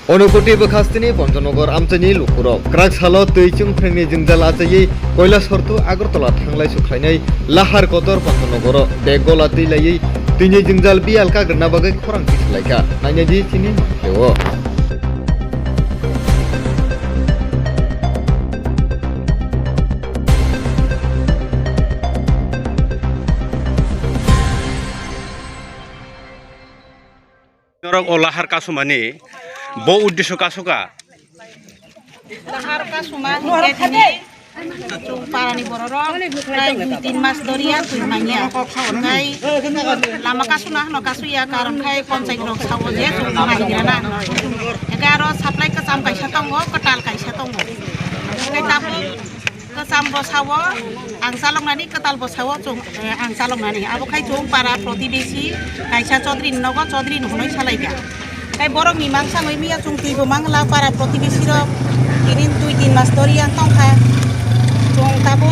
Unakoti Bwkhasteini Pancham Amchani Lukurok Krak Salo Tui Chwngphrengni Jingjal Achai Koila Sortu Agartala Thanglai Suklainai Lahar Kotor Pancham Begol Atilai Tini Jingjal Biyal Kagrna Bagai Khorang Kasulaikha Nanyaji Chini Lewo Lahar kasumani bo uddesho kasuka Lahar kasuma ini parani bororong kai 2-3 mas doria tuimanya kai lama kasuna no kasuya karon kai Pancham rok sawo je tunai dirana Nagaro supply ka sam kai satongo ketal kai satongo kai tapu ke sam bo sawo ang salong nani ketal bo sawo chung ang salong nani abo kai chung para protibesi kai sa chodri nogo chodri hunoi salaiga kai borok mimang sangoi mia chung tui bo mangla para protibesi ro kinin 2-3 mas doria tongkha chung tabu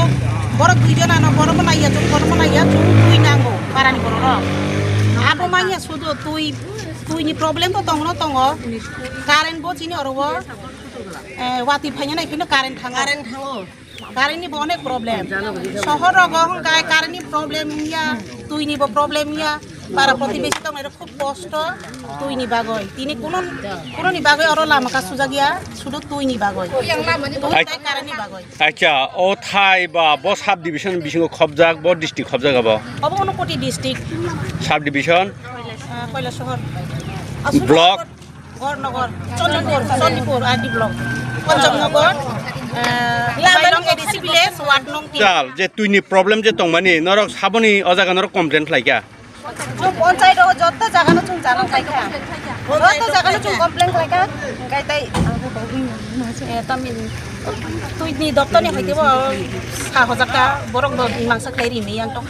borok tujuan ano borok menaya chung tui nango parani borok abo manya sudo tui ni problem to tongo karen bo chini orowo wati phanya nai kino karen thango karen ni bonek problem sohor rogo kai karen ni problem ya tui ni bo problem ya para protibesi tong ero খুব কষ্ট তুই নি বাগই তিনি কোন নি বাগই or Lama কা সুজাগিয়া শুধু তুই নি বাগই তুই কারণ নি বাগই আচ্ছা ও থাই বা ব সাব ডিভিশন বিসিং খবজাক ব ডিস্ট্রিক্ট খবজাক আবো অব Unakoti district sub division Kailashahar block Gournagar Chandipur RD block Panchamnagar লামাইরং এডিসি ভিলেজ ওয়ার্ড নং 3 চাল যে তুই নি প্রবলেম যে তংমানি নরক সাবনি অজাগা নরক কমপ্লেন ফ্লাইকা जो पंचायत हो जत्ता जगह न chung jalan kaika जत्ता जगह न chung complain kaika kai tai tamin tui ni doktor ni hoitebo sa hojaka borok do mangsa khairi mi yang to